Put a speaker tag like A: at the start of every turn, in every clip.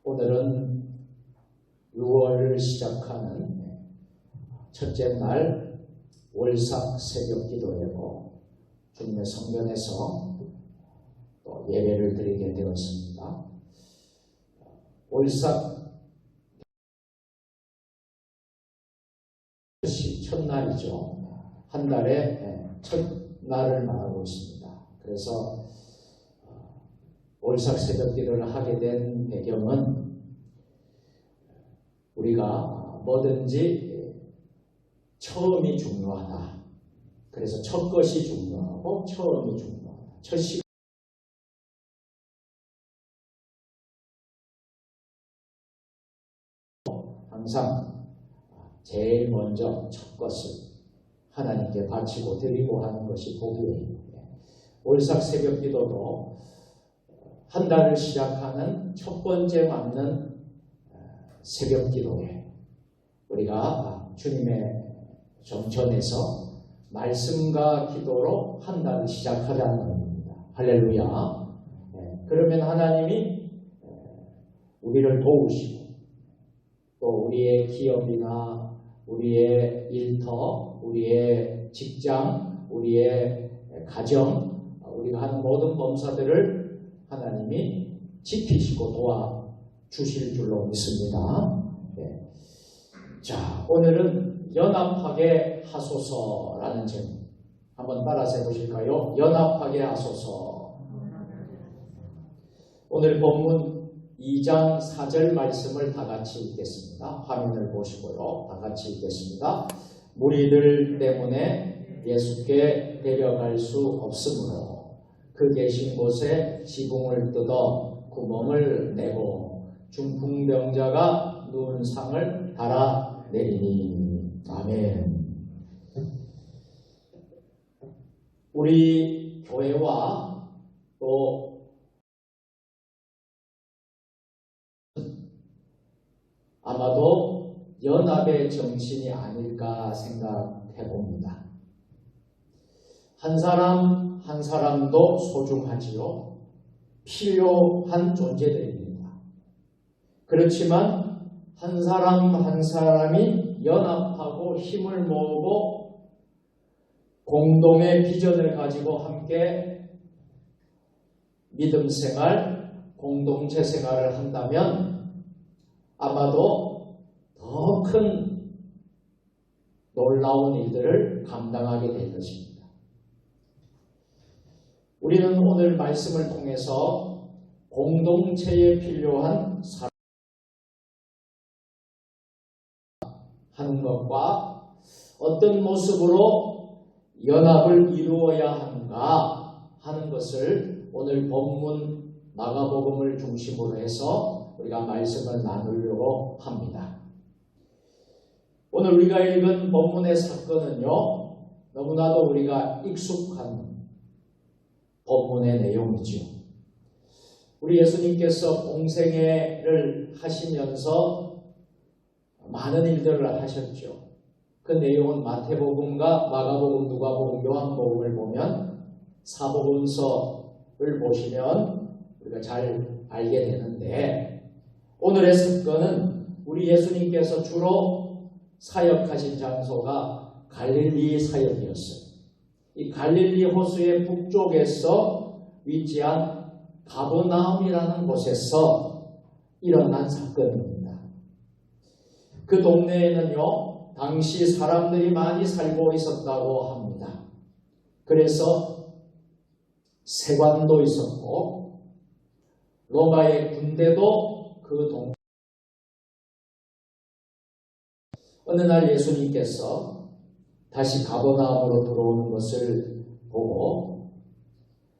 A: 오늘은 6월을 시작하는 첫째 날 월삭 새벽 기도회고 주님의 성전에서 또 예배를 드리게 되었습니다. 월삭 첫날이죠. 한 달의 첫날을 말하고 있습니다. 그래서 월삭 새벽 기도를 하게 된 배경은 우리가 뭐든지 처음이 중요하다. 그래서 첫 것이 중요하고 처음이 중요하다. 첫 시간 항상 제일 먼저 첫 것을 하나님께 바치고 드리고 하는 것이 복이에요. 월삭 새벽 기도도 한 달을 시작하는 첫 번째 맞는 새벽 기도에 우리가 주님의 정천에서 말씀과 기도로 한 달을 시작하자는 겁니다. 할렐루야. 그러면 하나님이 우리를 도우시고 또 우리의 기업이나 우리의 일터, 우리의 직장, 우리의 가정, 우리가 하는 모든 범사들을 하나님이 지키시고 도와주실 줄로 믿습니다. 자, 오늘은 연합하게 하소서라는 제목 한번 따라서 해보실까요? 연합하게 하소서. 오늘 본문 2장 4절 말씀을 다 같이 읽겠습니다. 화면을 보시고요. 다 같이 읽겠습니다. 무리들 때문에 예수께 데려갈 수 없으므로 그 계신 곳에 지붕을 뜯어 구멍을 내고 중풍병자가 누운 상을 달아내리니. 아멘. 우리 교회와 또 아마도 연합의 정신이 아닐까 생각해 봅니다. 한 사람 한 사람도 소중하지요. 필요한 존재들입니다. 그렇지만 한 사람 한 사람이 연합하고 힘을 모으고 공동의 비전을 가지고 함께 믿음 생활, 공동체 생활을 한다면 아마도 더 큰 놀라운 일들을 감당하게 될 것입니다. 우리는 오늘 말씀을 통해서 공동체에 필요한 사람 하는 것과 어떤 모습으로 연합을 이루어야 하는가 하는 것을 오늘 본문 마가복음을 중심으로 해서 우리가 말씀을 나누려고 합니다. 오늘 우리가 읽은 본문의 사건은요, 너무나도 우리가 익숙한 본문의 내용이죠. 우리 예수님께서 공생애를 하시면서 많은 일들을 하셨죠. 그 내용은 마태복음과 마가복음, 누가복음, 요한복음을 보면 사복음서를 보시면 우리가 잘 알게 되는데, 오늘의 사건은 우리 예수님께서 주로 사역하신 장소가 갈릴리 사역이었어요. 이 갈릴리 호수의 북쪽에서 위치한 가버나움이라는 곳에서 일어난 사건입니다. 그 동네에는요, 당시 사람들이 많이 살고 있었다고 합니다. 그래서 세관도 있었고 로마의 군대도 그 동네. 어느 날 예수님께서 다시 가버나움으로 들어오는 것을 보고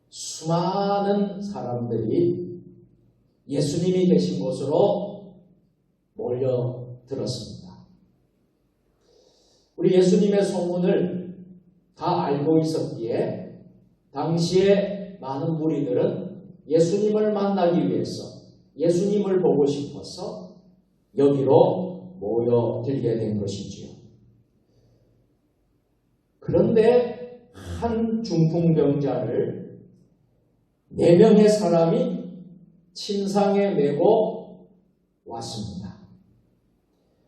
A: 수많은 사람들이 예수님이 계신 곳으로 몰려들었습니다. 우리 예수님의 소문을 다 알고 있었기에 당시에 많은 무리들은 예수님을 만나기 위해서, 예수님을 보고 싶어서 여기로 모여들게 된 것이지요. 그런데 한 중풍병자를 4명의 사람이 침상에 메고 왔습니다.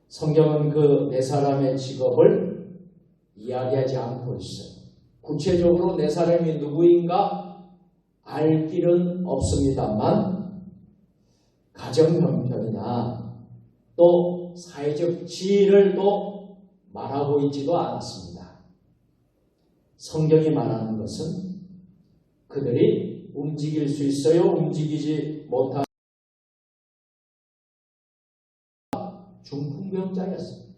A: 성경은 그 네 사람의 직업을 이야기하지 않고 있어요. 구체적으로 네 사람이 누구인가 알 길은 없습니다만 가정 형편이나 또 사회적 지위를 또 말하고 있지도 않았습니다. 성경이 말하는 것은 그들이 움직일 수 있어요, 움직이지 못한 중풍병자였습니다.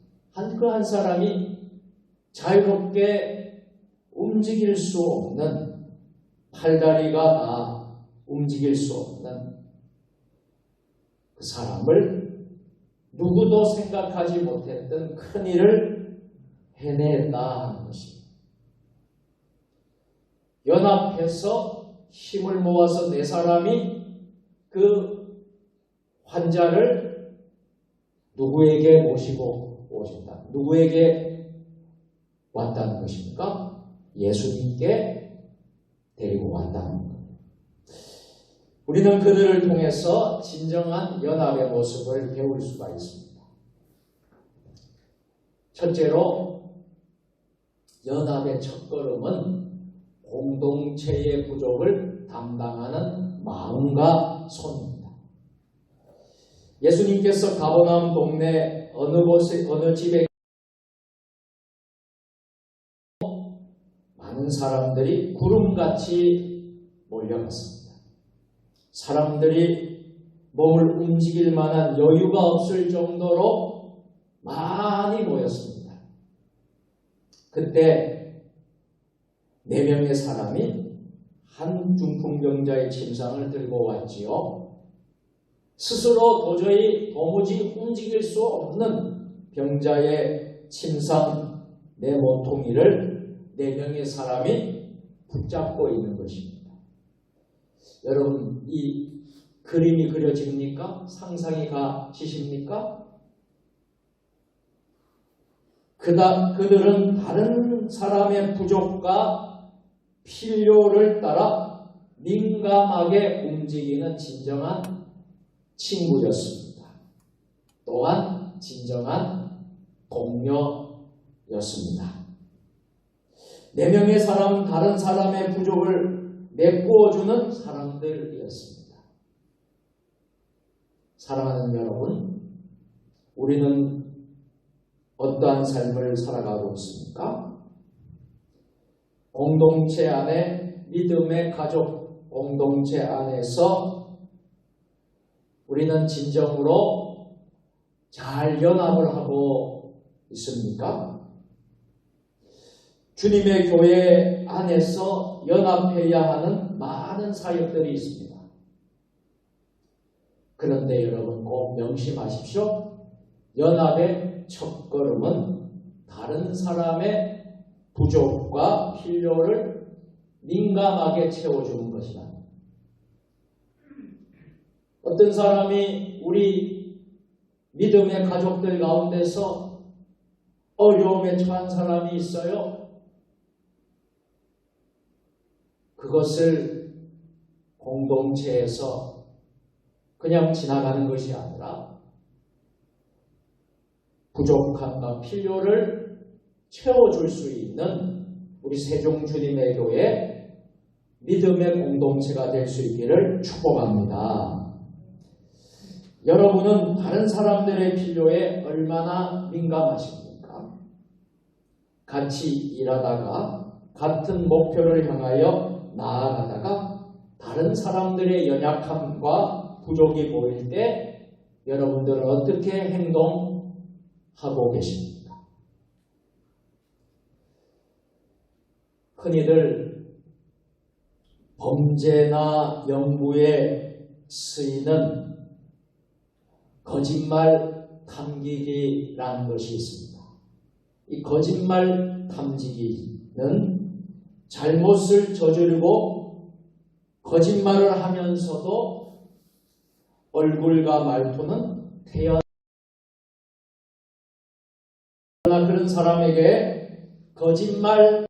A: 그 한 사람이 자유롭게 움직일 수 없는, 팔다리가 다 움직일 수 없는 그 사람을 누구도 생각하지 못했던 큰 일을 해냈다 하는 것입니다. 연합해서 힘을 모아서 네 사람이 그 환자를 누구에게 모시고 오셨다. 누구에게 왔다는 것입니까? 예수님께 데리고 왔다는 것. 우리는 그들을 통해서 진정한 연합의 모습을 배울 수가 있습니다. 첫째로 연합의 첫걸음은 공동체의 부족을 담당하는 마음과 손입니다. 예수님께서 가버나움 동네 어느 집에 많은 사람들이 구름같이 몰려갔습니다. 사람들이 몸을 움직일 만한 여유가 없을 정도로 많이 모였습니다. 그때 4명의 사람이 한 중풍병자의 침상을 들고 왔지요. 스스로 도무지 움직일 수 없는 병자의 침상 내 모퉁이를 4명의 사람이 붙잡고 있는 것입니다. 여러분, 이 그림이 그려집니까? 상상이 가시십니까? 그들은 다른 사람의 부족과 필요를 따라 민감하게 움직이는 진정한 친구였습니다. 또한 진정한 동료였습니다. 4명의 사람은 다른 사람의 부족을 메꾸어주는 사람들이었습니다. 사랑하는 여러분, 우리는 어떠한 삶을 살아가고 있습니까? 공동체 안에, 믿음의 가족 공동체 안에서 우리는 진정으로 잘 연합을 하고 있습니까? 주님의 교회 안에서 연합해야 하는 많은 사역들이 있습니다. 그런데 여러분 꼭 명심하십시오. 연합의 첫걸음은 다른 사람의 부족과 필요를 민감하게 채워주는 것이다. 어떤 사람이 우리 믿음의 가족들 가운데서 어려움에 처한 사람이 있어요. 그것을 공동체에서 그냥 지나가는 것이 아니라 부족함과 필요를 채워줄 수 있는 우리 세종주님의 교회 믿음의 공동체가 될 수 있기를 축복합니다. 여러분은 다른 사람들의 필요에 얼마나 민감하십니까? 같이 일하다가 같은 목표를 향하여 나아가다가 다른 사람들의 연약함과 부족이 보일 때 여러분들은 어떻게 행동하고 계십니까? 흔히들 범죄나 영부에 쓰이는 거짓말 탐지기라는 것이 있습니다. 이 거짓말 탐지기는 잘못을 저지르고 거짓말을 하면서도 얼굴과 말투는 태연한 그런 사람에게 거짓말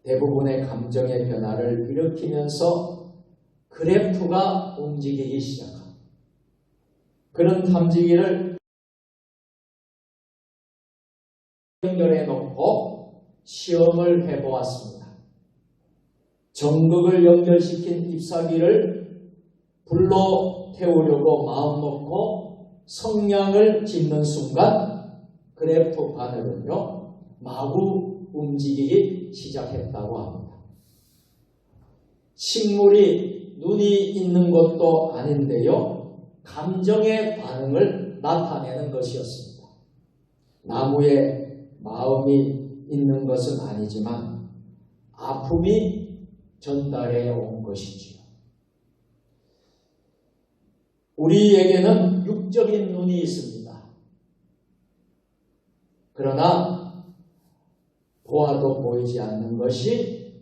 A: 대부분의 감정의 변화를 일으키면서 그래프가 움직이기 시작합니다. 그런 탐지기를 연결해 놓고 시험을 해보았습니다. 전극을 연결시킨 ip사귀를 불로 태우려고 마음 먹고 성냥을 짓는 순간 그래프 바늘은요 마구 움직이기 시작했다고 합니다. 식물이 눈이 있는 것도 아닌데요, 감정의 반응을 나타내는 것이었습니다. 나무에 마음이 있는 것은 아니지만 아픔이 전달해 온 것이지요. 우리에게는 육적인 눈이 있습니다. 그러나 보아도 보이지 않는 것이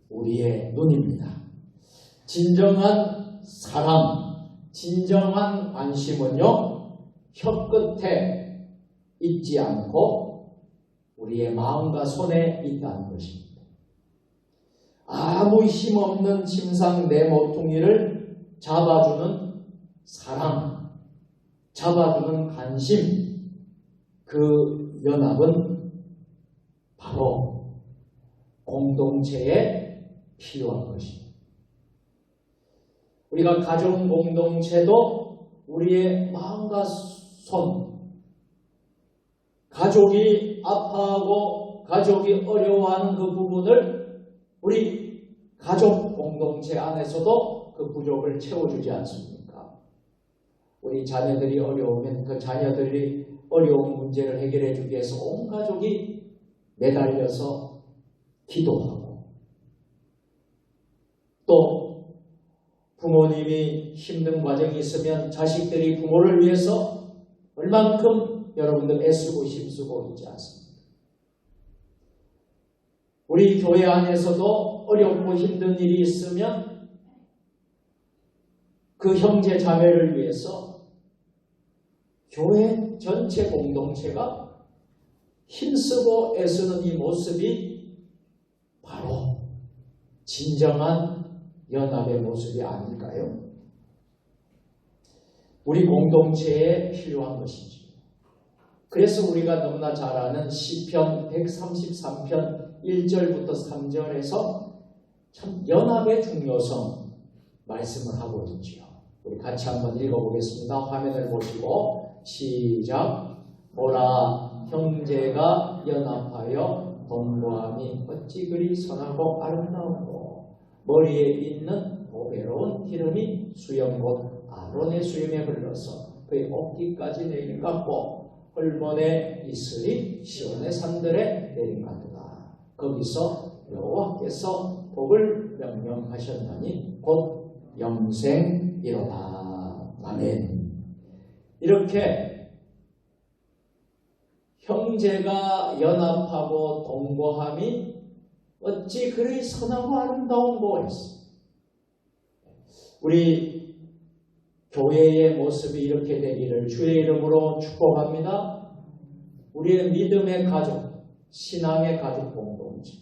A: 우리의 눈입니다. 진정한 사랑, 진정한 관심은요, 혀끝에 있지 않고 우리의 마음과 손에 있다는 것입니다. 아무 힘없는 침상 내 모퉁이를 잡아주는 사랑, 잡아주는 관심, 그 연합은 바로 공동체에 필요한 것입니다. 우리가 가정 공동체도 우리의 마음과 손, 가족이 아파하고 가족이 어려워하는 그 부분을 우리 가족 공동체 안에서도 그 부족을 채워주지 않습니까? 우리 자녀들이 어려우면 그 자녀들이 어려운 문제를 해결해 주기 위해서 온 가족이 매달려서 기도하고, 또 부모님이 힘든 과정이 있으면 자식들이 부모를 위해서 얼만큼 여러분들 애쓰고 힘쓰고 있지 않습니까? 우리 교회 안에서도 어렵고 힘든 일이 있으면 그 형제 자매를 위해서 교회 전체 공동체가 힘쓰고 애쓰는 이 모습이 바로 진정한 연합의 모습이 아닐까요? 우리 공동체에 필요한 것이지. 그래서 우리가 너무나 잘 아는 시편 133편 1절부터 3절에서 참 연합의 중요성 말씀을 하고 있지요. 우리 같이 한번 읽어보겠습니다. 화면을 보시고 시작. 보라, 형제가 연합하여 동거함이 어찌 그리 선하고 아름다우고 머리에 있는 보배로운 기름이 수염 곧 아론의 수염에 흘러서 그의 옷깃까지 내린 같고 헐몬의 이슬이 시온의 산들에 내린 같도다. 거기서 여호와께서 복을 명령하셨나니 곧 영생이로다. 아멘. 이렇게 형제가 연합하고 동거함이 어찌 그리 선하고 아름다운고 했어. 우리 교회의 모습이 이렇게 되기를 주의 이름으로 축복합니다. 우리의 믿음의 가족, 신앙의 가족 공동체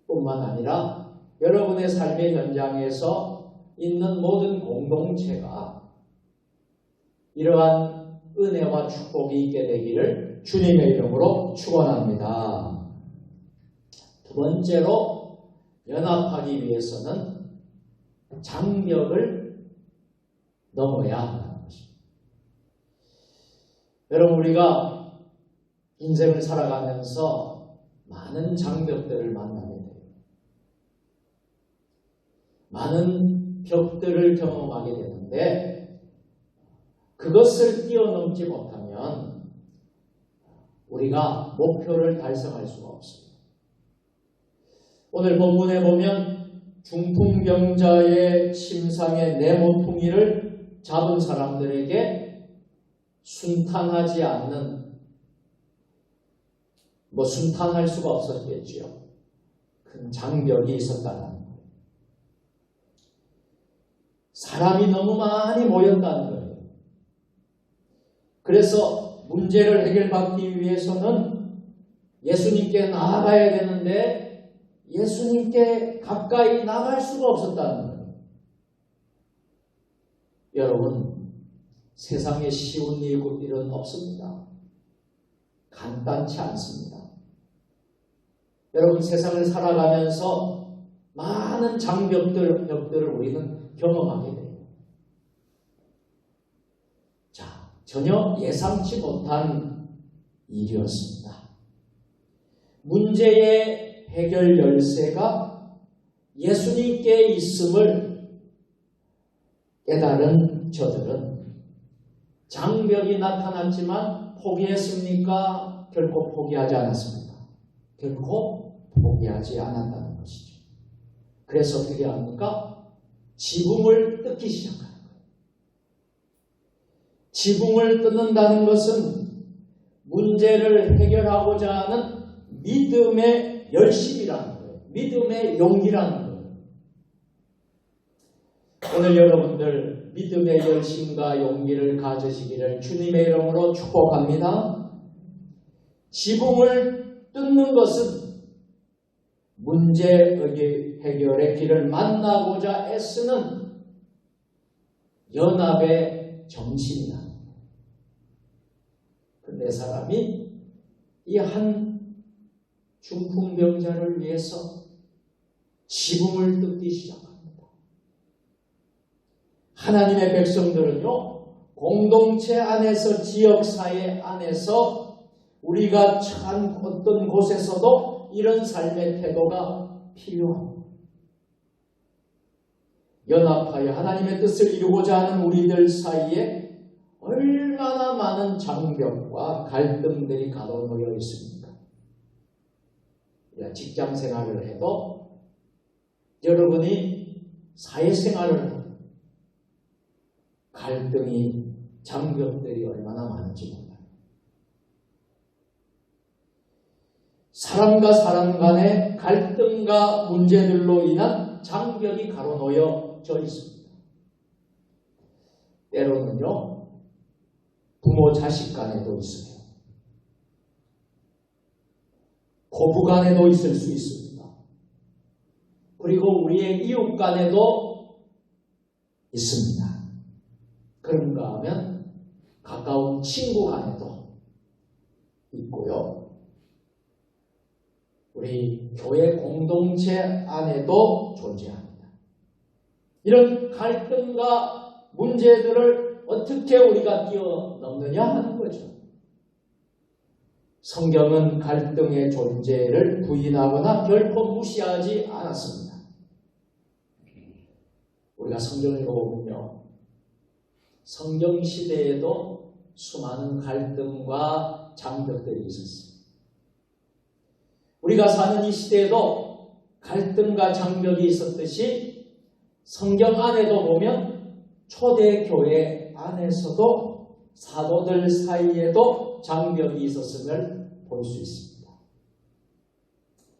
A: 뿐만 아니라 여러분의 삶의 현장에서 있는 모든 공동체가 이러한 은혜와 축복이 있게 되기를 주님의 이름으로 축원합니다. 두 번째로 연합하기 위해서는 장벽을 넘어야 한다는 것입니다. 여러분, 우리가 인생을 살아가면서 많은 장벽들을 만나게 돼요. 많은 벽들을 경험하게 되는데 그것을 뛰어넘지 못하면 우리가 목표를 달성할 수가 없습니다. 오늘 본문에 보면 중풍병자의 침상에 내 모퉁이를 잡은 사람들에게 순탄하지 않는, 순탄할 수가 없었겠지요. 큰 장벽이 있었다는 거예요. 사람이 너무 많이 모였다는 거예요. 그래서 문제를 해결받기 위해서는 예수님께 나아가야 되는데 예수님께 가까이 나갈 수가 없었다는 거예요. 여러분, 세상에 쉬운 일은 없습니다. 간단치 않습니다. 여러분, 세상을 살아가면서 많은 장벽들을 우리는 경험하게 돼요. 자, 전혀 예상치 못한 일이었습니다. 문제의 해결 열쇠가 예수님께 있음을 깨달은 저들은 장벽이 나타났지만 포기했습니까? 결코 포기하지 않았습니다. 결코 포기하지 않았다는 것이죠. 그래서 어떻게 합니까? 지붕을 뜯기 시작하는 거예요. 지붕을 뜯는다는 것은 문제를 해결하고자 하는 믿음의 열심이라는 거예요. 믿음의 용기라는 거예요. 오늘 여러분들 믿음의 열심과 용기를 가지시기를 주님의 이름으로 축복합니다. 지붕을 뜯는 것은 문제 해결의 길을 만나고자 애쓰는 연합의 정신이다. 근데 사람이 이 한 중풍병자를 위해서 지붕을 뜯기 시작합니다. 하나님의 백성들은요, 공동체 안에서, 지역사회 안에서 우리가 처한 어떤 곳에서도 이런 삶의 태도가 필요합니다. 연합하여 하나님의 뜻을 이루고자 하는 우리들 사이에 얼마나 많은 장벽과 갈등들이 가둬놓여 있습니까? 직장 생활을 해도, 여러분이 사회생활을 해도 갈등이, 장벽들이 얼마나 많은지 몰라요. 사람과 사람 간의 갈등과 문제들로 인한 장벽이 가로놓여져 있습니다. 때로는요, 부모 자식 간에도 있어요. 고부 간에도 있을 수 있습니다. 그리고 우리의 이웃 간에도 있습니다. 그런가 하면 가까운 친구 간에도 있고요. 우리 교회 공동체 안에도 존재합니다. 이런 갈등과 문제들을 어떻게 우리가 뛰어넘느냐 하는 거죠. 성경은 갈등의 존재를 부인하거나 결코 무시하지 않았습니다. 우리가 성경을 읽어보면요, 성경 시대에도 수많은 갈등과 장벽들이 있었습니다. 우리가 사는 이 시대에도 갈등과 장벽이 있었듯이 성경 안에도 보면 초대교회 안에서도 사도들 사이에도 장벽이 있었음을 볼 수 있습니다.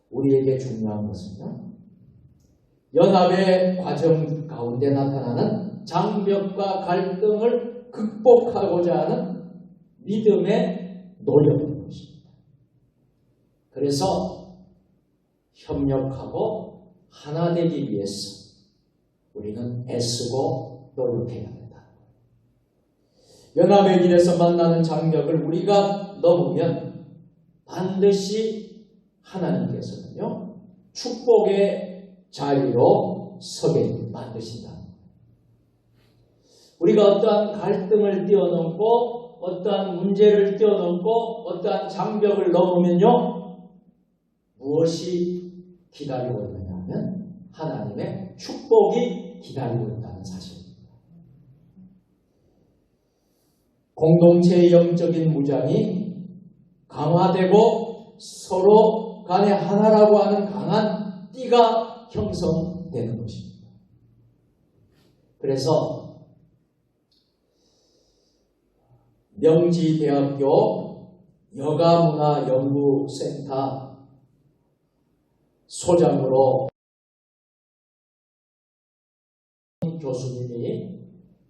A: 우리에게 중요한 것은요, 연합의 과정 가운데 나타나는 장벽과 갈등을 극복하고자 하는 믿음의 노력인 것입니다. 그래서 협력하고 하나 되기 위해서 우리는 애쓰고 노력해야 합니다. 연합의 길에서 만나는 장벽을 우리가 넘으면 반드시 하나님께서는요, 축복의 자리로 서게 만드신다. 우리가 어떠한 갈등을 뛰어넘고 어떠한 문제를 뛰어넘고 어떠한 장벽을 넘으면요, 무엇이 기다리고 있느냐 하면 하나님의 축복이 기다리고 있다는 사실입니다. 공동체의 영적인 무장이 강화되고 서로 간에 하나라고 하는 강한 띠가 형성되는 것입니다. 그래서 명지대학교 여가문화연구센터 소장으로 교수님이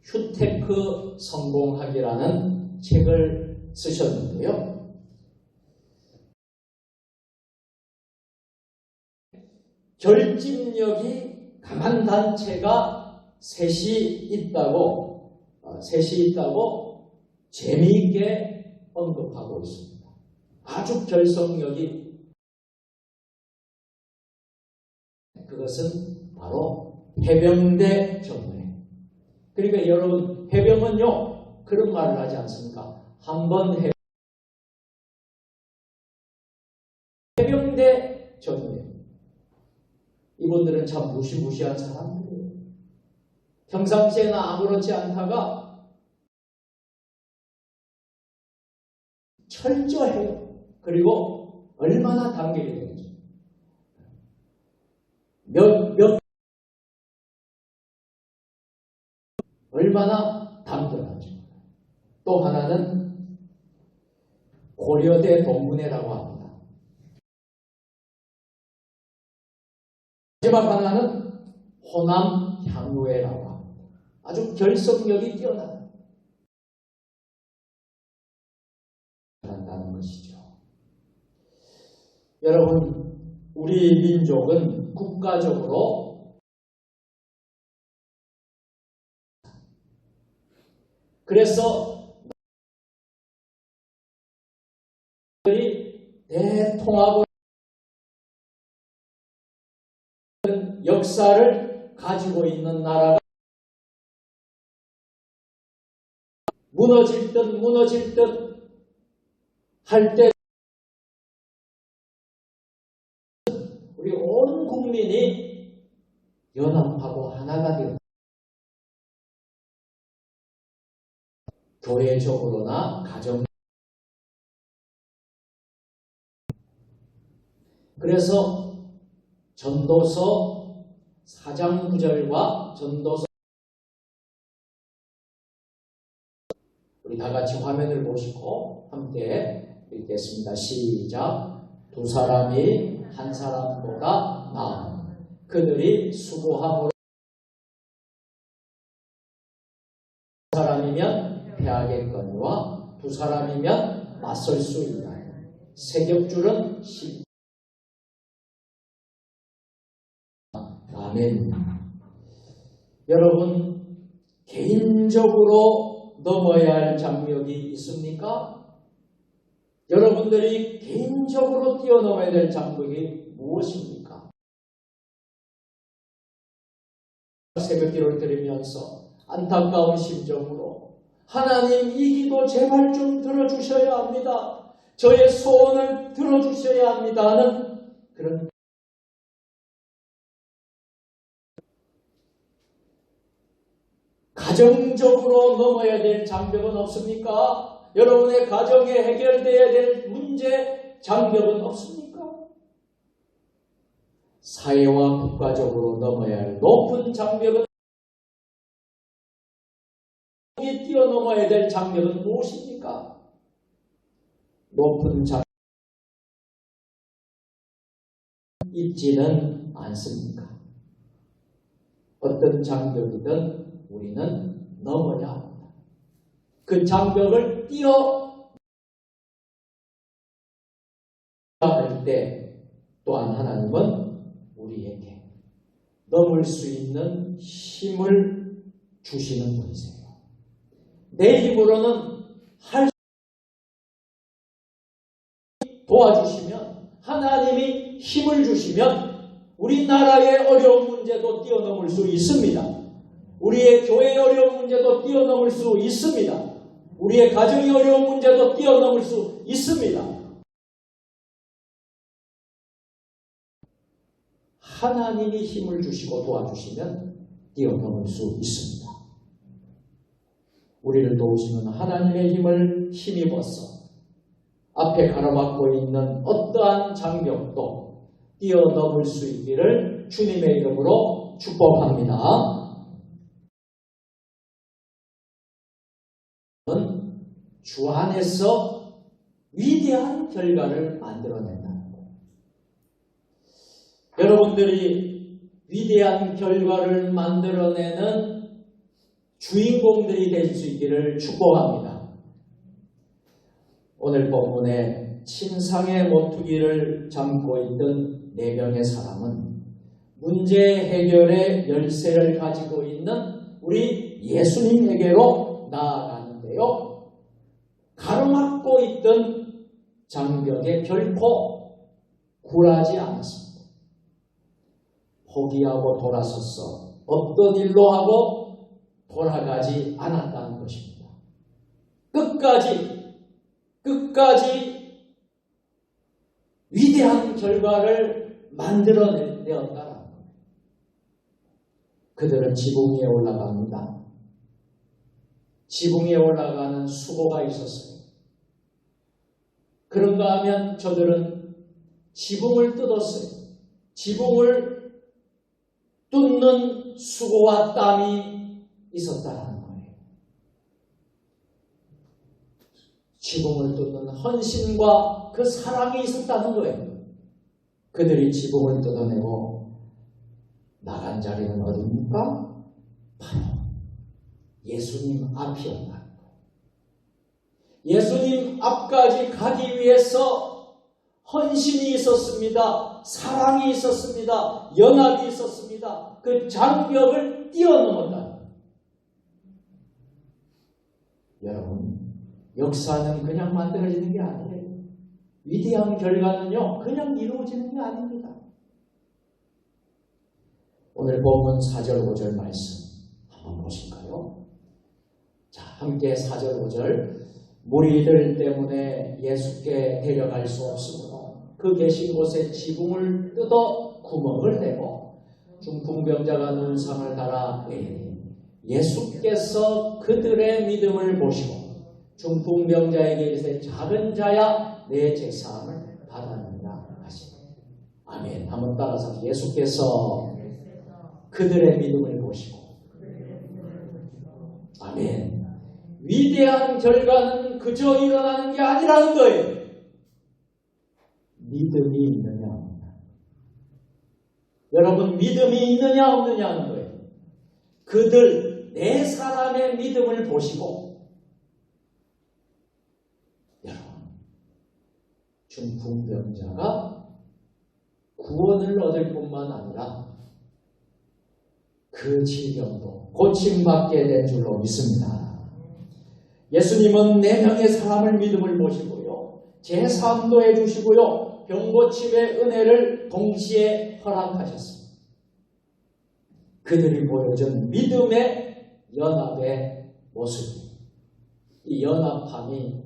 A: 휴테크 성공학이라는 책을 쓰셨는데요. 결집력이 강한 단체가 셋이 있다고 셋이 있다고 재미있게 언급하고 있습니다. 아주 결속력이 그것은 바로 해병대 전문에. 그러니까 여러분 해병은요 그런 말을 하지 않습니까? 한번 해병대 전문에. 이분들은 참 무시무시한 사람들이에요. 평상시에는 아무렇지 않다가 철저해요. 그리고 얼마나 단결이 되는지. 얼마나 단결하죠. 또 하나는 고려대 동문회라고 합니다. 마지막 하나는 호남 향후회라고 합니다. 아주 결속력이 뛰어나다는 것이죠. 여러분, 우리 민족은 국가적으로 그래서 대통합을 역사를 가지고 있는 나라가 무너질 듯 할 때 우리 온 국민이 연합하고 하나가 되어 교회적으로나 가정. 그래서 전도서 4장 9절과 전도서 우리 다 같이 화면을 보시고 함께 읽겠습니다. 시작. 두 사람이 한 사람보다 나은 그들이 수고함으로 한 사람이면 패하겠거니와 두 사람이면 맞설 수 있다. 세격줄은 10. 아멘. 여러분, 개인적으로 넘어야 할 장벽이 있습니까? 여러분들이 개인적으로 뛰어넘어야 될 장벽이 무엇입니까? 새벽기도를 들으면서 안타까운 심정으로 하나님 이 기도 제발 좀 들어주셔야 합니다. 저의 소원을 들어주셔야 합니다 하는 그런 가정적으로 넘어야 될 장벽은 없습니까? 여러분의 가정에 해결되어야 될 문제, 장벽은 없습니까? 사회와 국가적으로 넘어야 할 높은 장벽은 뛰어넘어야 될 장벽은 무엇입니까? 높은 장벽 있지는 않습니까? 어떤 장벽이든 우리는 넘어야 합니다. 그 장벽을 뛰어넘어야 할 때 또한 하나님은 우리에게 넘을 수 있는 힘을 주시는 분이세요. 내 힘으로는 할 도와주시면 하나님이 힘을 주시면 우리나라의 어려운 문제도 뛰어넘을 수 있습니다. 우리의 교회의 어려운 문제도 뛰어넘을 수 있습니다. 우리의 가정의 어려운 문제도 뛰어넘을 수 있습니다. 하나님이 힘을 주시고 도와주시면 뛰어넘을 수 있습니다. 우리를 도우시는 하나님의 힘을 힘입어서 앞에 가로막고 있는 어떠한 장벽도 뛰어넘을 수 있기를 주님의 이름으로 축복합니다. 주 안에서 위대한 결과를 만들어낸다는 것. 여러분들이 위대한 결과를 만들어내는 주인공들이 될 수 있기를 축복합니다. 오늘 본문에 침상의 모퉁이를 잠고 있던 4명의 사람은 문제 해결의 열쇠를 가지고 있는 우리 예수님에게로 계속 나아가는데요. 가로막고 있던 장벽에 결코 굴하지 않았습니다. 포기하고 돌아섰어. 없던 일로 하고 돌아가지 않았다는 것입니다. 끝까지 위대한 결과를 만들어내었다는 거예요. 그들은 지붕 위에 올라갑니다. 지붕 위에 올라가는 수고가 있었어요. 그런가 하면 저들은 지붕을 뜯었어요. 지붕을 뚫는 수고와 땀이 있었다는 거예요. 지붕을 뚫는 헌신과 그 사랑이 있었다는 거예요. 그들이 지붕을 뜯어내고 나간 자리는 어디입니까? 바로 예수님 앞이었다는 거예요. 예수님 앞까지 가기 위해서 헌신이 있었습니다. 사랑이 있었습니다. 연합이 있었습니다. 그 장벽을 뛰어넘었다. 여러분, 역사는 그냥 만들어지는 게 아니에요. 위대한 결과는요, 그냥 이루어지는 게 아닙니다. 오늘 본문 4절 5절 말씀 한번 보실까요? 자, 함께 4절 5절. 무리들 때문에 예수께 데려갈 수 없으므로 그 계신 곳에 지붕을 뜯어 구멍을 내고 중풍병자가 눈상을 달아 내리니 예수께서 그들의 믿음을 보시고 중풍병자에게 이르시되 작은 자야 내 죄사함을 받았느니라 하시니. 아멘. 한번 따라서 예수께서 그들의 믿음을 보시고. 아멘. 위대한 결과는 그저 일어나는 게 아니라는 거예요. 믿음이 있느냐 없느냐. 여러분, 믿음이 있느냐 없느냐 하는 거예요. 그들 네 사람의 믿음을 보시고, 여러분, 중풍병자가 구원을 얻을 뿐만 아니라 그 질병도 고침받게 된 줄로 믿습니다. 예수님은 4명의 사람을 믿음을 보시고요. 제사함도 해주시고요. 병고침의 은혜를 동시에 허락하셨습니다. 그들이 보여준 믿음의 연합의 모습. 이 연합함이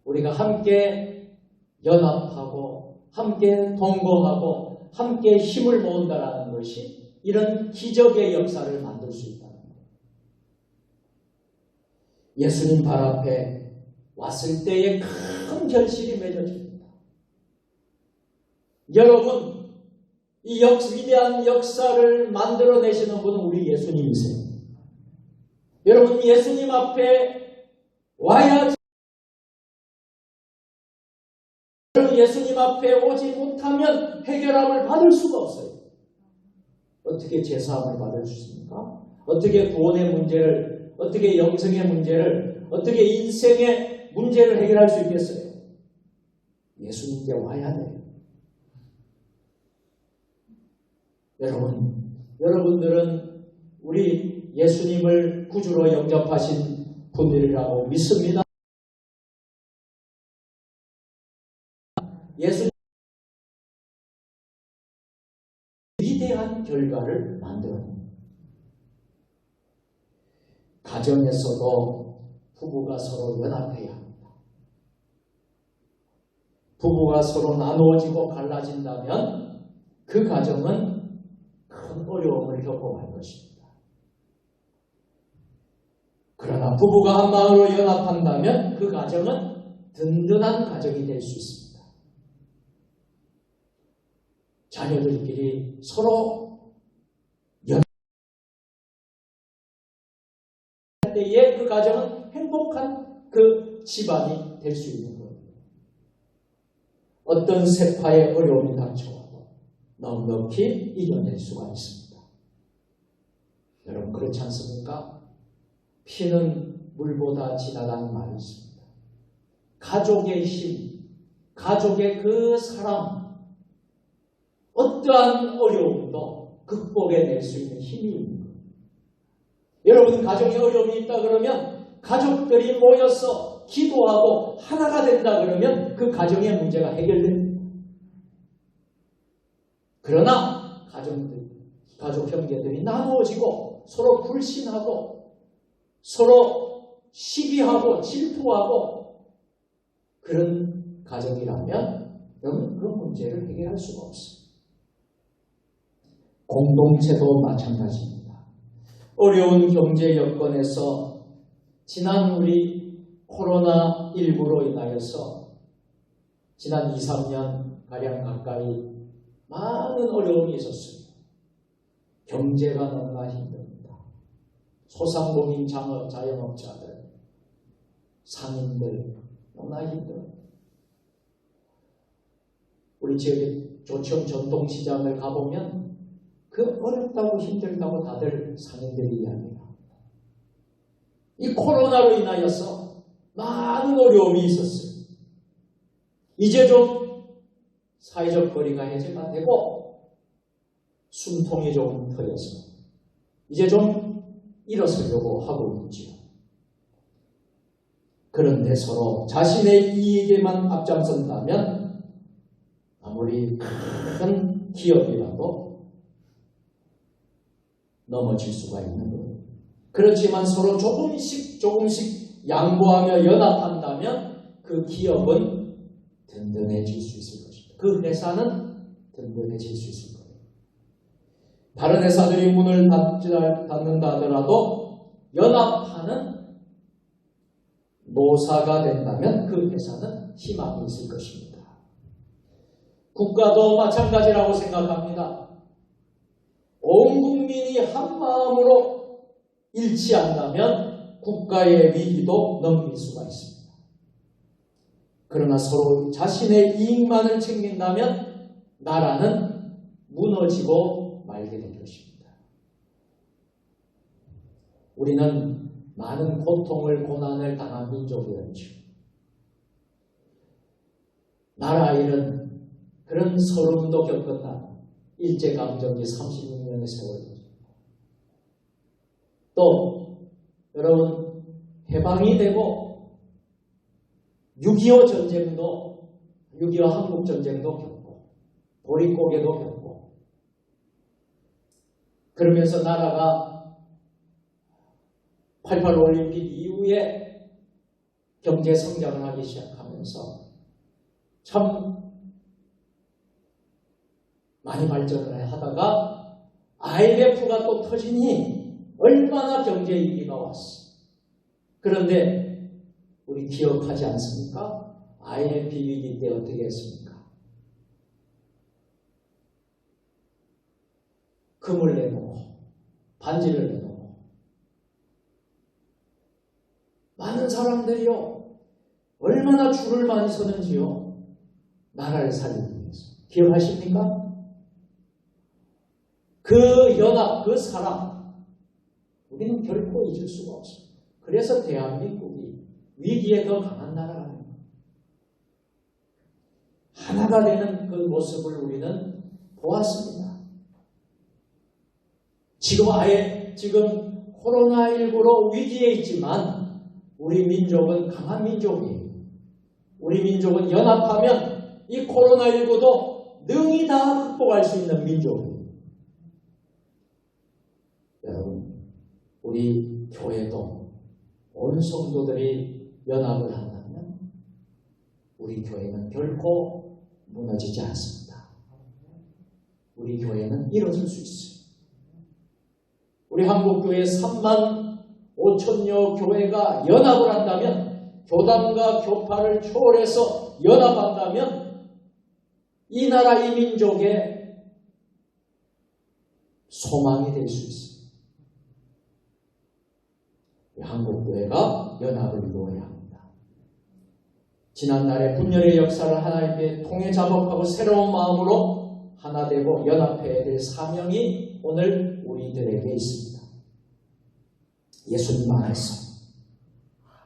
A: 우리가 함께 연합하고 함께 동거하고 함께 힘을 모은다는 것이 이런 기적의 역사를 만들 수 있다. 예수님 발 앞에 왔을 때의 큰 결실이 맺어집니다. 여러분, 이 위대한 역사를 만들어내시는 분은 우리 예수님이세요. 여러분, 예수님 앞에 와야, 예수님 앞에 오지 못하면 해결함을 받을 수가 없어요. 어떻게 제사함을 받을 수 있습니까? 어떻게 구원의 문제를, 어떻게 영생의 문제를, 어떻게 인생의 문제를 해결할 수 있겠어요? 예수님께 와야 돼요. 여러분들은 우리 예수님을 구주로 영접하신 분들이라고 믿습니다. 예수님 위대한 결과를 만들어냅니다. 가정에서도 부부가 서로 연합해야 합니다. 부부가 서로 나누어지고 갈라진다면 그 가정은 큰 어려움을 겪어갈 것입니다. 그러나 부부가 한 마음으로 연합한다면 그 가정은 든든한 가정이 될 수 있습니다. 자녀들끼리 서로 연합할 때에 그 가정은 행복한 그 집안이 될 수 있는 거예요. 어떤 세파의 어려움이 닥쳐와도 넉넉히 이겨낼 수가 있습니다. 여러분, 그렇지 않습니까? 피는 물보다 진하다는 말이 있습니다. 가족의 힘, 가족의 그 사랑, 어떠한 어려움도 극복해낼 수 있는 힘이 있는 거예요. 여러분 가정에 어려움이 있다 그러면 가족들이 모여서 기도하고 하나가 된다 그러면 그 가정의 문제가 해결됩니다. 그러나 가족 형제들이 나누어지고 서로 불신하고 서로 시기하고 질투하고 그런 가정이라면 여러분 그 문제를 해결할 수가 없어요. 공동체도 마찬가지입니다. 어려운 경제 여건에서 지난 우리 코로나19로 인하여서 지난 2, 3년 가량 가까이 많은 어려움이 있었습니다. 경제가 너무나 힘듭니다. 소상공인 자영업자들, 상인들 너무나 힘들어요. 우리 지역의 조청 전통시장을 가보면 그 어렵다고 힘들다고 다들 상인들이 이야기합니다. 이 코로나로 인하여서 많은 어려움이 있었어요. 이제 좀 사회적 거리가 해제가 되고 숨통이 좀 트여서 이제 좀 일어서려고 하고 있지요. 그런데 서로 자신의 이익에만 앞장선다면 아무리 큰 기업이라도 넘어질 수가 있는 거예요. 그렇지만 서로 조금씩 양보하며 연합한다면 그 기업은 든든해질 수 있을 것입니다. 그 회사는 든든해질 수 있을 거예요. 다른 회사들이 문을 닫는다 하더라도 연합하는 노사가 된다면 그 회사는 희망이 있을 것입니다. 국가도 마찬가지라고 생각합니다. 온 국민이 한 마음으로 일치한다면 국가의 위기도 넘길 수가 있습니다. 그러나 서로 자신의 이익만을 챙긴다면 나라는 무너지고 말게 될 것입니다. 우리는 많은 고통을 고난을 당한 민족이었죠. 나라 잃은 그런 서름도 겪었다. 일제강점기 36년의 세월이죠. 또 여러분 해방이 되고 6.25 전쟁도 6.25 한국전쟁도 겪고 보릿고개도 겪고 그러면서 나라가 88 올림픽 이후에 경제 성장을 하기 시작하면서 참 많이 발전을 하다가 IMF가 또 터지니 얼마나 경제 위기가 왔어. 그런데 우리 기억하지 않습니까? IMF 위기 때 어떻게 했습니까? 금을 내놓고 반지를 내놓고 많은 사람들이요 얼마나 줄을 많이 서는지요. 나라를 살리기 위해서. 기억하십니까? 그 연합, 그 사랑 우리는 결코 잊을 수가 없습니다. 그래서 대한민국이 위기에 더 강한 나라가 됩니다. 하나가 되는 그 모습을 우리는 보았습니다. 지금 코로나19로 위기에 있지만 우리 민족은 강한 민족이에요. 우리 민족은 연합하면 이 코로나19도 능히 다 극복할 수 있는 민족이에요. 여러분, 우리 교회도 온 성도들이 연합을 한다면 우리 교회는 결코 무너지지 않습니다. 우리 교회는 일어설 수 있어요. 우리 한국교회 3만 5천여 교회가 연합을 한다면 교단과 교파를 초월해서 연합한다면 이 나라 이 민족의 소망이 될 수 있습니다. 한국교회가 연합을 이루어야 합니다. 지난날의 분열의 역사를 하나님께 통해 작업하고 새로운 마음으로 하나 되고 연합해야 될 사명이 오늘 우리들에게 있습니다. 예수님 안에서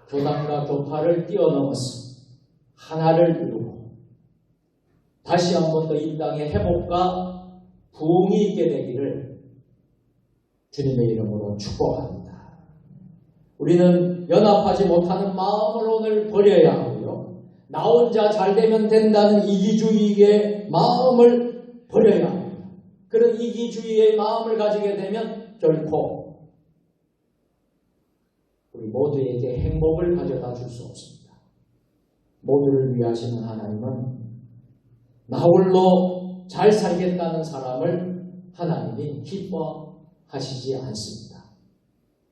A: 교단과 교파를 뛰어넘어서 하나를 이루고 다시 한 번 더 이 땅의 회복과 부흥이 있게 되기를 주님의 이름으로 축복합니다. 우리는 연합하지 못하는 마음을 오늘 버려야 하고요. 나 혼자 잘 되면 된다는 이기주의의 마음을 버려야 합니다. 그런 이기주의의 마음을 가지게 되면 결코 우리 모두에게 행복을 가져다 줄 수 없습니다. 모두를 위하시는 하나님은 나 홀로 잘 살겠다는 사람을 하나님이 기뻐하시지 않습니다.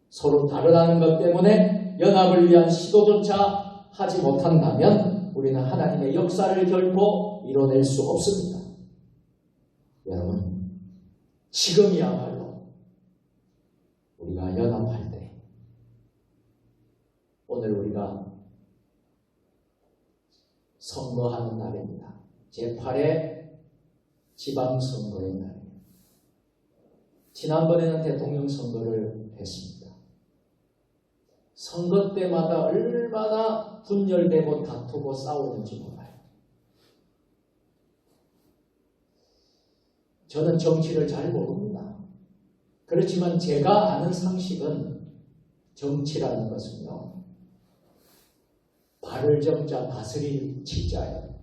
A: 서로 다르다는 것 때문에 연합을 위한 시도조차 하지 못한다면 우리는 하나님의 역사를 결코 이뤄낼 수 없습니다. 여러분, 지금이야말로 우리가 연합할 때, 오늘 우리가 선거하는 날입니다. 제8회 지방선거의 날이에요. 지난번에는 대통령 선거를 했습니다. 선거 때마다 얼마나 분열되고 다투고 싸우는지 몰라요. 저는 정치를 잘 모릅니다. 그렇지만 제가 아는 상식은 정치라는 것은요, 바를 정자 다스릴 치자예요.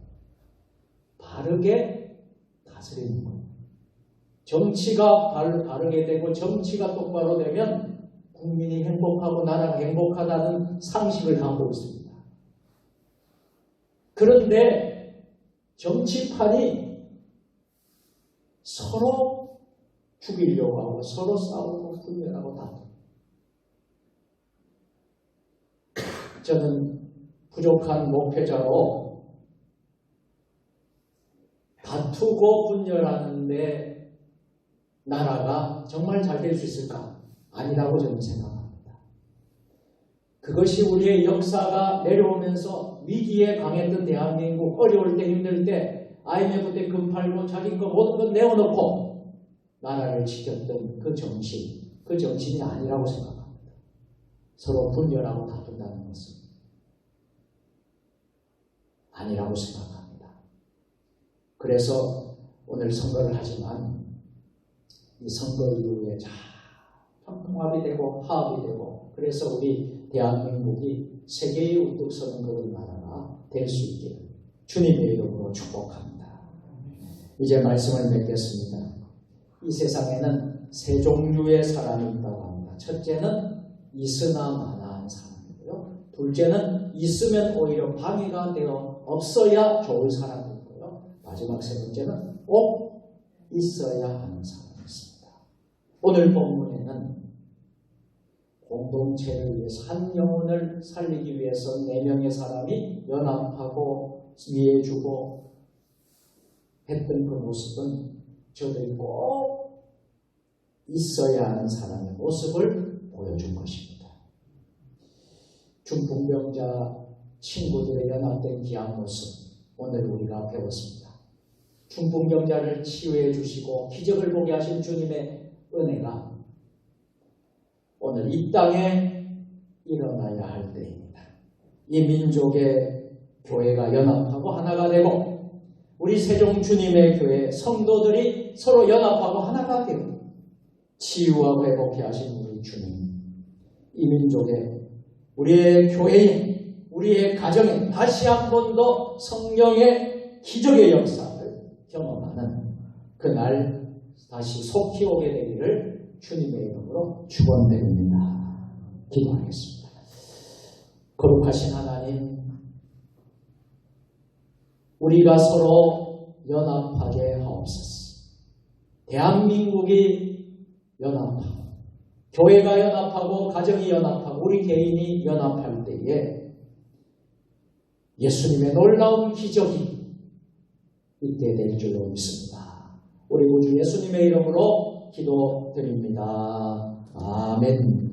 A: 바르게 다스리는 거예요. 정치가 바르게 되고 정치가 똑바로 되면 국민이 행복하고 나라가 행복하다는 상식을 갖고 있습니다. 그런데 정치판이 서로 죽이려고 하고 서로 싸우고 분열하고 다투고, 저는 부족한 목회자로 다투고 분열하는데 나라가 정말 잘 될 수 있을까? 아니라고 저는 생각합니다. 그것이 우리의 역사가 내려오면서 위기에 강했던 대한민국, 어려울 때 힘들 때 IMF 때 금 팔고 자기 거 모든 것 내어놓고 나라를 지켰던 그 정신이 아니라고 생각합니다. 서로 분열하고 다툰다는 것은 아니라고 생각합니다. 그래서 오늘 선거를 하지만 이 선거 이후에 잘 통합이 되고 화합이 되고, 그래서 우리 대한민국이 세계에 우뚝 서는 그런 나라가 될 수 있기를 주님의 이름으로 축복합니다. 이제 말씀을 맺겠습니다. 이 세상에는 세 종류의 사람이 있다고 합니다. 첫째는 있으나 마나한 사람이고요. 둘째는 있으면 오히려 방해가 되어 없어야 좋을 사람이고요. 마지막 세 번째는 꼭 있어야 하는 사람입니다. 오늘 본문에는 공동체를 위해서 한 영혼을 살리기 위해서 4명의 사람이 연합하고 위해주고 했던 그 모습은 저들이 꼭 있어야 하는 사람의 모습을 보여준 것입니다. 중풍병자 친구들의 연합된 귀한 모습, 오늘 우리가 배웠습니다. 중풍병자를 치유해 주시고 기적을 보게 하신 주님의 은혜가 오늘 이 땅에 일어나야 할 때입니다. 이 민족의 교회가 연합하고 하나가 되고, 우리 세종 주님의 교회 성도들이 서로 연합하고 하나가 되고 치유하고 회복해 하신 우리 주님, 이 민족의 우리의 교회에, 우리의 가정에 다시 한 번 더 성령의 기적의 역사를 경험하는 그날 다시 속히 오게 되기를 주님의 이름으로 축원드립니다. 기도하겠습니다. 거룩하신 하나님, 우리가 서로 연합하게 하옵소서. 대한민국이 연합하고, 교회가 연합하고, 가정이 연합하고, 우리 개인이 연합할 때에 예수님의 놀라운 기적이 있게 될 줄로 믿습니다. 우리 구주 예수님의 이름으로 기도드립니다. 아멘.